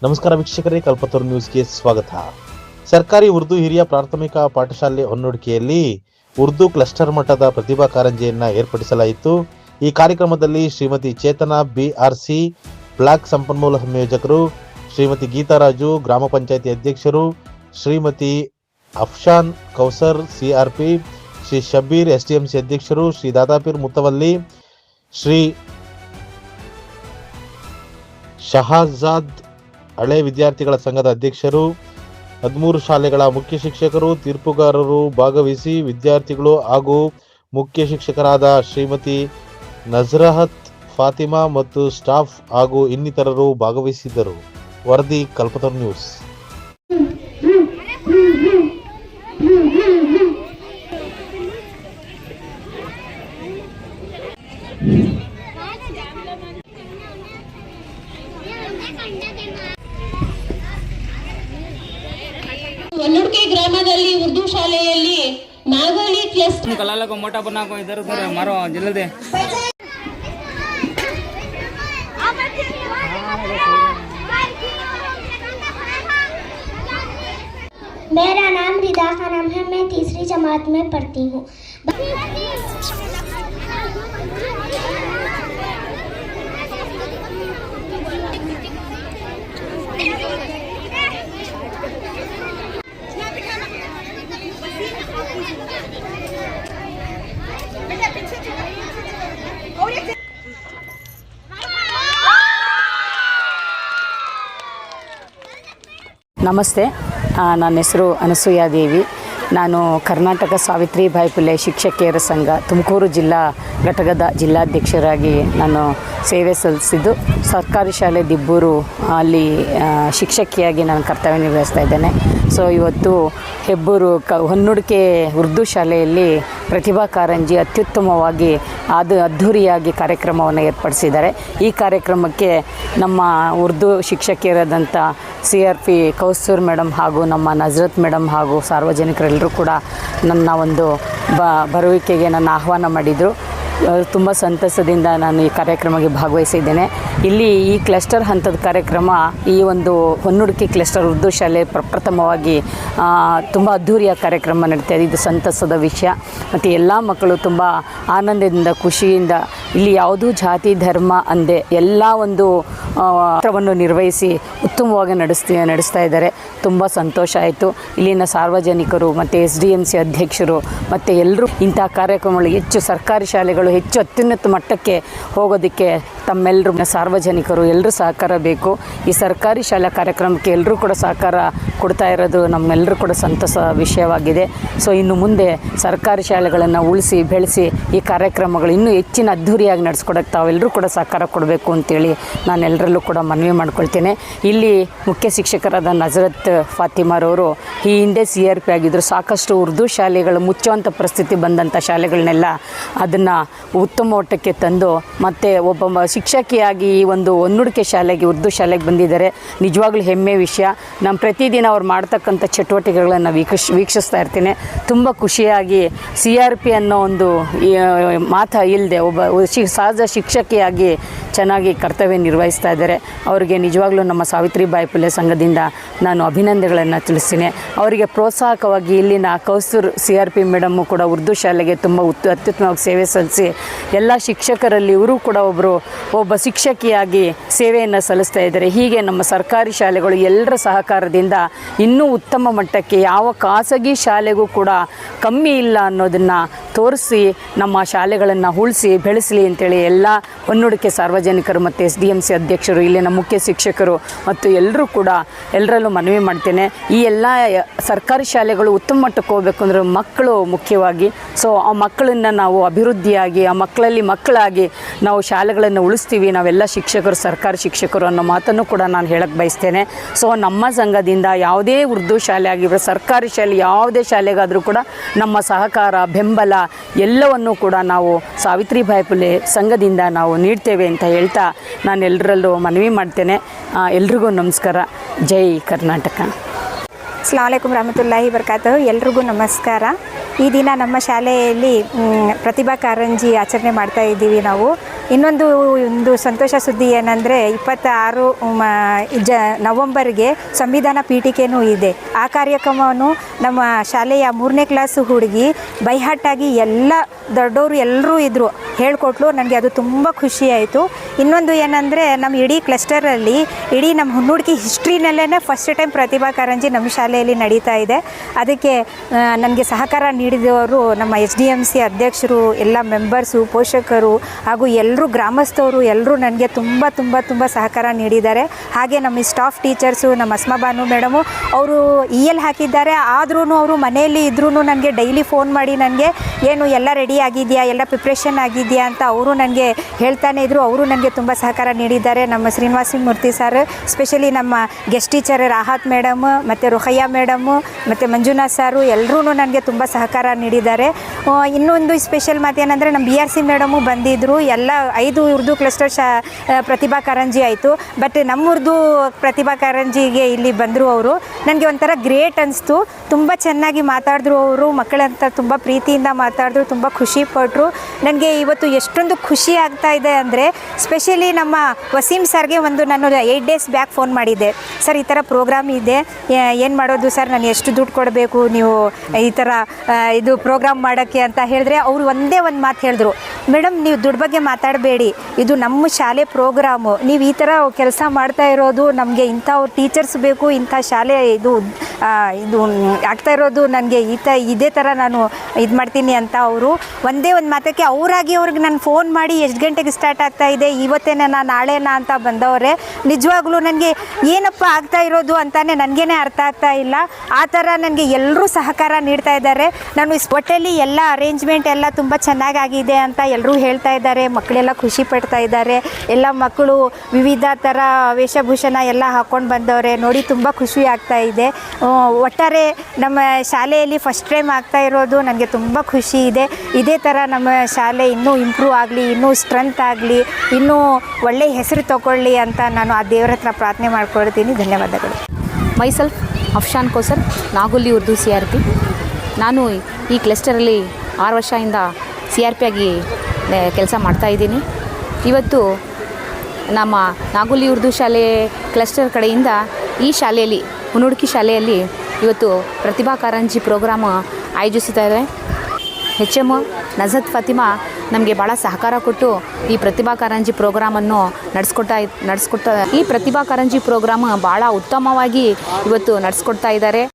ನಮಸ್ಕಾರ ವೀಕ್ಷಕರೇ, ಕಲ್ಪತರು ನ್ಯೂಸ್ಗೆ ಸ್ವಾಗತ. ಸರ್ಕಾರಿ ಉರ್ದು ಹಿರಿಯ ಪ್ರಾಥಮಿಕ ಪಾಠಶಾಲೆ ಹೊನ್ನೊಡ್ಕೆಯಲ್ಲಿ ಉರ್ದು ಕ್ಲಸ್ಟರ್ ಮಟ್ಟದ ಪ್ರತಿಭಾ ಕಾರಂಜಿಯನ್ನು ಏರ್ಪಡಿಸಲಾಯಿತು. ಈ ಕಾರ್ಯಕ್ರಮದಲ್ಲಿ ಶ್ರೀಮತಿ ಚೇತನಾ BRC ಬ್ಲಾಕ್ ಸಂಪನ್ಮೂಲ ಸಂಯೋಜಕರು, ಶ್ರೀಮತಿ ಗೀತಾರಾಜು ಗ್ರಾಮ ಪಂಚಾಯಿತಿ ಅಧ್ಯಕ್ಷರು, ಶ್ರೀಮತಿ ಅಫ್ಶಾನ್ ಕೌಸರ್ CRP, ಶ್ರೀ ಶಬೀರ್ SDMC ಅಧ್ಯಕ್ಷರು, ಶ್ರೀ ದಾದಾಪೀರ್ ಮುತ್ತವಲ್ಲಿ, ಶ್ರೀ ಶಹಜಾದ್ ಹಳೆ ವಿದ್ಯಾರ್ಥಿಗಳ ಸಂಘದ ಅಧ್ಯಕ್ಷರು, 13 ಶಾಲೆಗಳ ಮುಖ್ಯ ಶಿಕ್ಷಕರು, ತೀರ್ಪುಗಾರರು ಭಾಗವಹಿಸಿ ವಿದ್ಯಾರ್ಥಿಗಳು ಹಾಗೂ ಮುಖ್ಯ ಶಿಕ್ಷಕರಾದ ಶ್ರೀಮತಿ ನಜರಹತ್ ಫಾತಿಮಾ ಮತ್ತು ಸ್ಟಾಫ್ ಹಾಗೂ ಇನ್ನಿತರರು ಭಾಗವಹಿಸಿದ್ದರು. ವರದಿ ಕಲ್ಪತರು ನ್ಯೂಸ್. ಹೊನ್ನೊಡ್ಕೆ ಗ್ರಾಮದಲ್ಲಿ ಉರ್ದು ಶಾಲೆಯಲ್ಲಿ ನಾಗೋಲಿ ಕ್ಲಸ್ಟರ್ कलाला को मोटा बना को इधर उधर मारो जल्दी. मेरा नाम रिदा खानम है. मैं 3री जमात में पढ़ती हूँ. ನಮಸ್ತೆ, ನನ್ನ ಹೆಸರು ಅನಸೂಯಾದೇವಿ. ನಾನು ಕರ್ನಾಟಕ ಸಾವಿತ್ರಿಬಾಯಿ ಫುಲೆ ಶಿಕ್ಷಕಿಯರ ಸಂಘ ತುಮಕೂರು ಜಿಲ್ಲಾ ಘಟಕದ ಜಿಲ್ಲಾಧ್ಯಕ್ಷರಾಗಿ ನಾನು ಸೇವೆ ಸಲ್ಲಿಸಿದ್ದು, ಸರ್ಕಾರಿ ಶಾಲೆ ದಿಬ್ಬೂರು ಅಲ್ಲಿ ಶಿಕ್ಷಕಿಯಾಗಿ ನಾನು ಕರ್ತವ್ಯ ನಿರ್ವಹಿಸ್ತಾ ಇದ್ದೇನೆ. ಸೊ ಇವತ್ತು ಹೆಬ್ಬೂರು ಹೊನ್ನೊಡ್ಕೆ ಉರ್ದು ಶಾಲೆಯಲ್ಲಿ ಪ್ರತಿಭಾ ಕಾರಂಜಿ ಅತ್ಯುತ್ತಮವಾಗಿ ಅದ್ಧೂರಿಯಾಗಿ ಕಾರ್ಯಕ್ರಮವನ್ನು ಏರ್ಪಡಿಸಿದ್ದಾರೆ. ಈ ಕಾರ್ಯಕ್ರಮಕ್ಕೆ ನಮ್ಮ ಉರ್ದು ಶಿಕ್ಷಕಿಯರಾದಂಥ CRP ಕೌಸೂರ್ ಮೇಡಮ್ ಹಾಗೂ ನಮ್ಮ ನಜರತ್ ಮೇಡಮ್ ಹಾಗೂ ಸಾರ್ವಜನಿಕರೆಲ್ಲರೂ ಕೂಡ ನನ್ನ ಒಂದು ಬರುವಿಕೆಗೆ ನನ್ನ ಆಹ್ವಾನ ಮಾಡಿದರು. ತುಂಬ ಸಂತಸದಿಂದ ನಾನು ಈ ಕಾರ್ಯಕ್ರಮಕ್ಕೆ ಭಾಗವಹಿಸಿದ್ದೇನೆ. ಇಲ್ಲಿ ಈ ಕ್ಲಸ್ಟರ್ ಹಂತದ ಕಾರ್ಯಕ್ರಮ ಈ ಒಂದು ಹೊನ್ನೊಡ್ಕೆ ಕ್ಲಸ್ಟರ್ ಉರ್ದು ಶಾಲೆ ಪ್ರಪ್ರಥಮವಾಗಿ ತುಂಬ ಅದ್ಧೂರಿಯ ಕಾರ್ಯಕ್ರಮ ನಡೀತಾ ಇದೆ. ಇದು ಸಂತಸದ ವಿಷಯ. ಮತ್ತು ಎಲ್ಲ ಮಕ್ಕಳು ತುಂಬ ಆನಂದದಿಂದ ಖುಷಿಯಿಂದ ಇಲ್ಲಿ ಯಾವುದೂ ಜಾತಿ ಧರ್ಮ ಅಂದೆ ಎಲ್ಲ ಒಂದು ಪಾತ್ರವನ್ನು ನಿರ್ವಹಿಸಿ ಉತ್ತಮವಾಗಿ ನಡೆಸ್ತಾ ಇದ್ದಾರೆ. ತುಂಬ ಸಂತೋಷ ಆಯಿತು. ಇಲ್ಲಿನ ಸಾರ್ವಜನಿಕರು ಮತ್ತು SDMC ಅಧ್ಯಕ್ಷರು ಮತ್ತು ಎಲ್ಲರೂ ಇಂಥ ಕಾರ್ಯಕ್ರಮಗಳು ಹೆಚ್ಚು ಸರ್ಕಾರಿ ಶಾಲೆಗಳು ಹೆಚ್ಚು ಅತ್ಯುನ್ನತ ಮಟ್ಟಕ್ಕೆ ಹೋಗೋದಕ್ಕೆ ತಮ್ಮೆಲ್ಲರೂ ಸಾರ್ವಜನಿಕರು ಎಲ್ಲರೂ ಸಹಕಾರ ಬೇಕು. ಈ ಸರ್ಕಾರಿ ಶಾಲಾ ಕಾರ್ಯಕ್ರಮಕ್ಕೆ ಎಲ್ಲರೂ ಕೂಡ ಸಹಕಾರ ಕೊಡ್ತಾ ಇರೋದು ನಮ್ಮೆಲ್ಲರೂ ಕೂಡ ಸಂತಸ ವಿಷಯವಾಗಿದೆ. ಸೊ ಇನ್ನು ಮುಂದೆ ಸರ್ಕಾರಿ ಶಾಲೆಗಳನ್ನು ಉಳಿಸಿ ಬೆಳೆಸಿ ಈ ಕಾರ್ಯಕ್ರಮಗಳು ಇನ್ನೂ ಹೆಚ್ಚಿನ ಅದ್ಧೂರಿಯಾಗಿ ನಡೆಸ್ಕೊಡೋಕ್ಕೆ ತಾವೆಲ್ಲರೂ ಕೂಡ ಸಹಕಾರ ಕೊಡಬೇಕು ಅಂತೇಳಿ ನಾನು ಎಲ್ಲರಲ್ಲೂ ಕೂಡ ಮನವಿ ಮಾಡ್ಕೊಳ್ತೇನೆ. ಇಲ್ಲಿ ಮುಖ್ಯ ಶಿಕ್ಷಕರಾದ ನಜರತ್ ಫಾತಿಮಾರವರು ಈ ಹಿಂದೆ CRP ಆಗಿದ್ದರು. ಸಾಕಷ್ಟು ಉರ್ದು ಶಾಲೆಗಳು ಮುಚ್ಚುವಂಥ ಪರಿಸ್ಥಿತಿ ಬಂದಂಥ ಶಾಲೆಗಳನ್ನೆಲ್ಲ ಅದನ್ನು ಉತ್ತಮ ಮಟ್ಟಕ್ಕೆ ತಂದು ಮತ್ತು ಒಬ್ಬ ಶಿಕ್ಷಕಿಯಾಗಿ ಈ ಒಂದು ಹೊನ್ನೊಡ್ಕೆ ಶಾಲೆಗೆ ಉರ್ದು ಶಾಲೆಗೆ ಬಂದಿದ್ದಾರೆ. ನಿಜವಾಗ್ಲೂ ಹೆಮ್ಮೆ ವಿಷಯ. ನಾನು ಪ್ರತಿದಿನ ಅವ್ರು ಮಾಡ್ತಕ್ಕಂಥ ಚಟುವಟಿಕೆಗಳನ್ನು ವೀಕ್ಷಿಸ್ತಾ ಇರ್ತೀನಿ. ತುಂಬ ಖುಷಿಯಾಗಿ CRP ಅನ್ನೋ ಒಂದು ಮಾತು ಇಲ್ಲದೆ ಒಬ್ಬ ಸಹಜ ಶಿಕ್ಷಕಿಯಾಗಿ ಚೆನ್ನಾಗಿ ಕರ್ತವ್ಯ ನಿರ್ವಹಿಸ್ತಾ ಇದ್ದಾರೆ. ಅವರಿಗೆ ನಿಜವಾಗ್ಲೂ ನಮ್ಮ ಸಾವಿತ್ರಿಬಾಯಿ ಫುಲೆ ಸಂಘದಿಂದ ನಾನು ಅಭಿನಂದನೆಗಳನ್ನು ತಿಳಿಸ್ತೀನಿ. ಅವರಿಗೆ ಪ್ರೋತ್ಸಾಹಕವಾಗಿ ಇಲ್ಲಿನ ಕೌಸೂರ್ CRP ಮೇಡಮ್ಮು ಕೂಡ ಉರ್ದು ಶಾಲೆಗೆ ತುಂಬ ಅತ್ಯುತ್ತಮವಾಗಿ ಸೇವೆ ಸಲ್ಲಿಸಿ ಎಲ್ಲ ಶಿಕ್ಷಕರಲ್ಲಿ ಇವರು ಕೂಡ ಒಬ್ಬ ಶಿಕ್ಷಕಿಯಾಗಿ ಸೇವೆಯನ್ನು ಸಲ್ಲಿಸ್ತಾ ಇದ್ದಾರೆ. ಹೀಗೆ ನಮ್ಮ ಸರ್ಕಾರಿ ಶಾಲೆಗಳು ಎಲ್ಲರ ಸಹಕಾರದಿಂದ ಇನ್ನೂ ಉತ್ತಮ ಮಟ್ಟಕ್ಕೆ ಯಾವ ಖಾಸಗಿ ಶಾಲೆಗೂ ಕೂಡ ಕಮ್ಮಿ ಇಲ್ಲ ಅನ್ನೋದನ್ನು ತೋರಿಸಿ ನಮ್ಮ ಶಾಲೆಗಳನ್ನು ಉಳಿಸಿ ಬೆಳೆಸಲಿ ಅಂತೇಳಿ ಎಲ್ಲ ಹೊನ್ನೊಡ್ಕೆ ಸಾರ್ವಜನಿಕರು ಮತ್ತು SDMC ಅಧ್ಯಕ್ಷರು, ಇಲ್ಲಿನ ಮುಖ್ಯ ಶಿಕ್ಷಕರು ಮತ್ತು ಎಲ್ಲರೂ ಕೂಡ ಎಲ್ಲರಲ್ಲೂ ಮನವಿ ಮಾಡ್ತೇನೆ. ಈ ಎಲ್ಲ ಸರ್ಕಾರಿ ಶಾಲೆಗಳು ಉತ್ತಮ ಮಟ್ಟಕ್ಕೆ ಹೋಗಬೇಕು ಅಂದರೆ ಮಕ್ಕಳು ಮುಖ್ಯವಾಗಿ. ಸೊ ಆ ಮಕ್ಕಳನ್ನು ನಾವು ಅಭಿವೃದ್ಧಿಯಾಗಿ ಆ ಮಕ್ಕಳಾಗಿ ನಾವು ಶಾಲೆಗಳನ್ನು ಉಳಿಸ್ತೀವಿ ನಾವೆಲ್ಲ ಶಿಕ್ಷಕರು, ಸರ್ಕಾರಿ ಶಿಕ್ಷಕರು ಅನ್ನೋ ಮಾತನ್ನು ಕೂಡ ನಾನು ಹೇಳಕ್ಕೆ ಬಯಸ್ತೇನೆ. ಸೊ ನಮ್ಮ ಸಂಘದಿಂದ ಯಾವುದೇ ಉರ್ದು ಶಾಲೆ ಆಗಿರೋ ಸರ್ಕಾರಿ ಶಾಲೆ ಯಾವುದೇ ಶಾಲೆಗಾದರೂ ಕೂಡ ನಮ್ಮ ಸಹಕಾರ ಬೆಂಬಲ ಎಲ್ಲವನ್ನೂ ಕೂಡ ನಾವು ಸಾವಿತ್ರಿಬಾಯಿ ಫುಲೆ ಸಂಘದಿಂದ ನಾವು ನೀಡ್ತೇವೆ ಅಂತ ಹೇಳ್ತಾ ನಾನು ಎಲ್ಲರಲ್ಲೂ ಮನವಿ ಮಾಡ್ತೇನೆ. ಎಲ್ರಿಗೂ ನಮಸ್ಕಾರ. ಜೈ ಕರ್ನಾಟಕ. ಅಸ್ಸಲಾಮು ಅಲೈಕುಂ ರಹಮತುಲ್ಲಾಹಿ ಬರ್ಕಾತಹು. ಎಲ್ರಿಗೂ ನಮಸ್ಕಾರ. ಈ ದಿನ ನಮ್ಮ ಶಾಲೆಯಲ್ಲಿ ಪ್ರತಿಭಾ ಕಾರಂಜಿ ಆಚರಣೆ ಮಾಡ್ತಾ ಇದ್ದೀವಿ ನಾವು. ಒಂದು ಸಂತೋಷ ಸುದ್ದಿ ಏನಂದರೆ 26 ನವಂಬರ್ಗೆ ಸಂವಿಧಾನ ಪೀಠಿಕೆನೂ ಇದೆ. ಆ ಕಾರ್ಯಕ್ರಮವನ್ನು ನಮ್ಮ ಶಾಲೆಯ 3ನೇ ಕ್ಲಾಸು ಹುಡುಗಿ ಬೈಹಾಟಾಗಿ ಎಲ್ಲ ದೊಡ್ಡವರು ಎಲ್ಲರೂ ಇದ್ದರು ಹೇಳಿಕೊಟ್ಲು. ನನಗೆ ಅದು ತುಂಬ ಖುಷಿಯಾಯಿತು. ಇನ್ನೊಂದು ಏನಂದರೆ ನಮ್ಮ ಇಡೀ ಕ್ಲಸ್ಟರಲ್ಲಿ ನಮ್ಮ ಹುಣ್ಣುಡುಕಿ ಹಿಸ್ಟ್ರಿನಲ್ಲೇ ಫಸ್ಟ್ ಟೈಮ್ ಪ್ರತಿಭಾ ಕಾರಂಜಿ ನಮ್ಮ ಶಾಲೆಯಲ್ಲಿ ನಡೀತಾ ಇದೆ. ಅದಕ್ಕೆ ನನಗೆ ಸಹಕಾರ ನೀಡಿದವರು ನಮ್ಮ SDMC ಅಧ್ಯಕ್ಷರು, ಎಲ್ಲ ಮೆಂಬರ್ಸು, ಪೋಷಕರು ಹಾಗೂ ಎಲ್ಲರೂ ಗ್ರಾಮಸ್ಥರು ಎಲ್ಲರೂ ನನಗೆ ತುಂಬ ಸಹಕಾರ ನೀಡಿದ್ದಾರೆ. ಹಾಗೆ ನಮ್ಮ ಸ್ಟಾಫ್ ಟೀಚರ್ಸು, ನಮ್ಮ ಅಸ್ಮಾ ಬಾನು ಮೇಡಮು ಅವರು EL ಹಾಕಿದ್ದಾರೆ. ಆದ್ರೂ ಅವರು ಮನೆಯಲ್ಲಿ ಇದ್ರೂ ನನಗೆ ಡೈಲಿ ಫೋನ್ ಮಾಡಿ ನನಗೆ ಏನು ಎಲ್ಲ ರೆಡಿ ಆಗಿದೆಯಾ, ಎಲ್ಲ ಪ್ರಿಪ್ರೇಷನ್ ಆಗಿದೆಯಾ ಅಂತ ಅವರು ನನಗೆ ಹೇಳ್ತಾನೆ ಇದ್ದರು. ಅವರು ನನಗೆ ತುಂಬ ಸಹಕಾರ ನೀಡಿದ್ದಾರೆ. ನಮ್ಮ ಶ್ರೀನಿವಾಸ ಮೂರ್ತಿ ಸರ್, ಸ್ಪೆಷಲಿ ನಮ್ಮ ಗೆಸ್ಟ್ ಟೀಚರ್ ರಾಹತ್ ಮೇಡಮ್ ಮತ್ತು ರುಖಯ್ಯ ಮೇಡಮು ಮತ್ತು ಮಂಜುನಾಥ್ ಸಾರು ಎಲ್ಲರೂ ನನಗೆ ತುಂಬ ಸಹಕಾರ ನೀಡಿದ್ದಾರೆ. ಇನ್ನೊಂದು ಸ್ಪೆಷಲ್ ಮಾತೇನೆಂದರೆ ನಮ್ಮ BRC ಮೇಡಮು ಬಂದಿದ್ದರು. ಎಲ್ಲ 5 ಉರ್ದು ಕ್ಲಸ್ಟರ್ ಪ್ರತಿಭಾ ಕಾರಂಜಿ ಆಯಿತು. ಬಟ್ ನಮ್ಮ ಉರ್ದು ಪ್ರತಿಭಾ ಕಾರಂಜಿಗೆ ಇಲ್ಲಿ ಬಂದರು ಅವರು. ನನಗೆ ಒಂಥರ ಗ್ರೇಟ್ ಅನಿಸ್ತು. ತುಂಬ ಚೆನ್ನಾಗಿ ಮಾತಾಡಿದ್ರು ಅವರು. ಮಕ್ಕಳಂತ ತುಂಬ ಪ್ರೀತಿಯಿಂದ ಮಾತಾಡಿದ್ರು, ತುಂಬ ಖುಷಿ ಪಟ್ಟರು. ನನಗೆ ಇವತ್ತು ಎಷ್ಟೊಂದು ಖುಷಿ ಆಗ್ತಾ ಇದೆ ಅಂದರೆ ಸ್ಪೆಷಲಿ ನಮ್ಮ ವಸೀಂ ಸರ್ಗೆ ನಾನು 8 ಡೇಸ್ ಬ್ಯಾಕ್ ಫೋನ್ ಮಾಡಿದ್ದೆ. ಸರ್ ಈ ಥರ ಪ್ರೋಗ್ರಾಮ್ ಇದೆ, ಏನು ಮಾಡೋದು ಸರ್, ನಾನು ಎಷ್ಟು ದುಡ್ಡು ಕೊಡಬೇಕು ನೀವು ಈ ಥರ ಇದು ಪ್ರೋಗ್ರಾಮ್ ಮಾಡೋಕ್ಕೆ ಅಂತ ಹೇಳಿದ್ರೆ ಅವರು ಒಂದೇ ಒಂದು ಮಾತು ಹೇಳಿದ್ರು, ಮೇಡಮ್ ನೀವು ದುಡ್ಡು ಬಗ್ಗೆ ಮಾತಾಡಬೇಡಿ, ಇದು ನಮ್ಮ ಶಾಲೆ ಪ್ರೋಗ್ರಾಮು, ನೀವು ಈ ಥರ ಕೆಲಸ ಮಾಡ್ತಾ ಇರೋದು ನಮಗೆ ಇಂಥ ಟೀಚರ್ಸ್ ಬೇಕು, ಇಂಥ ಶಾಲೆ ಇದು ಆಗ್ತಾ ಇರೋದು ನನಗೆ ಇದೇ ಥರ ನಾನು ಇದು ಮಾಡ್ತೀನಿ ಅಂತ ಅವರು ಒಂದೇ ಒಂದು ಮಾತಕ್ಕೆ ಅವ್ರಿಗೆ ನಾನು ಫೋನ್ ಮಾಡಿ ಎಷ್ಟು ಗಂಟೆಗೆ ಸ್ಟಾರ್ಟ್ ಆಗ್ತಾ ಇದೆ, ಇವತ್ತೇನಾ ನಾಳೆನಾ ಅಂತ ಬಂದವರೇ. ನಿಜವಾಗ್ಲೂ ನನಗೆ ಏನಪ್ಪ ಆಗ್ತಾ ಇರೋದು ಅಂತಾನೆ ನನಗೇನೆ ಅರ್ಥ ಆಗ್ತಾ ಇಲ್ಲ. ಆ ಥರ ನನಗೆ ಎಲ್ಲರೂ ಸಹಕಾರ ನೀಡ್ತಾ ಇದ್ದಾರೆ. ನಾನು ಒಟ್ಟಲ್ಲಿ ಎಲ್ಲ ಅರೇಂಜ್ಮೆಂಟ್ ಎಲ್ಲ ತುಂಬ ಚೆನ್ನಾಗಾಗಿದೆ ಅಂತ ಎಲ್ಲರೂ ಹೇಳ್ತಾ ಇದ್ದಾರೆ. ಮಕ್ಕಳೆಲ್ಲ ಖುಷಿ ಪಡ್ತಾ ಇದ್ದಾರೆ. ಎಲ್ಲ ಮಕ್ಕಳು ವಿವಿಧ ಥರ ವೇಷಭೂಷಣ ಎಲ್ಲ ಹಾಕ್ಕೊಂಡು ಬಂದವರೆ ನೋಡಿ ತುಂಬ ಖುಷಿ ಆಗ್ತಾ ಇದೆ. ಒಟ್ಟಾರೆ ನಮ್ಮ ಶಾಲೆಯಲ್ಲಿ ಫಸ್ಟ್ ಟೈಮ್ ಆಗ್ತಾ ಇರೋದು ನನಗೆ ತುಂಬ ಖುಷಿ ಇದೆ. ಇದೇ ಥರ ನಮ್ಮ ಶಾಲೆ ಇನ್ನೂ ಇಂಪ್ರೂವ್ ಆಗಲಿ, ಇನ್ನೂ ಸ್ಟ್ರೆಂತ್ ಆಗಲಿ, ಇನ್ನೂ ಒಳ್ಳೆಯ ಹೆಸರು ತಗೊಳ್ಳಿ ಅಂತ ನಾನು ಆ ದೇವರ ಹತ್ರ ಪ್ರಾರ್ಥನೆ ಮಾಡ್ಕೊಳ್ತೀನಿ. ಧನ್ಯವಾದಗಳು. ಮೈಸೆಲ್ಫ್ ಅಫ್ಶಾನ್ ಕೋಸರ್, ನಾಗುಲ್ಲಿ ಉರ್ದು CRP. ನಾನು ಈ ಕ್ಲಸ್ಟರಲ್ಲಿ 6 ವರ್ಷದಿಂದ CRP ಆಗಿ ಕೆಲಸ ಮಾಡ್ತಾಯಿದ್ದೀನಿ. ಇವತ್ತು ನಮ್ಮ ನಾಗುಲ್ಲಿ ಉರ್ದು ಶಾಲೆ ಕ್ಲಸ್ಟರ್ ಕಡೆಯಿಂದ ಈ ಶಾಲೆಯಲ್ಲಿ ಹುಣ್ಣುಡುಕಿ ಶಾಲೆಯಲ್ಲಿ ಇವತ್ತು Pratibha Karanji program ಆಯೋಜಿಸುತ್ತಾರೆ. HM Najat Fatima ನಮಗೆ ಭಾಳ ಸಹಕಾರ ಕೊಟ್ಟು ಈ ಪ್ರತಿಭಾ ಕಾರಂಜಿ ಪ್ರೋಗ್ರಾಮನ್ನು ನಡೆಸ್ಕೊಡ್ತಾ ಈ ಪ್ರತಿಭಾ ಕಾರಂಜಿ ಪ್ರೋಗ್ರಾಮ್ ಭಾಳ ಉತ್ತಮವಾಗಿ ಇವತ್ತು ನಡೆಸ್ಕೊಡ್ತಾ ಇದ್ದಾರೆ.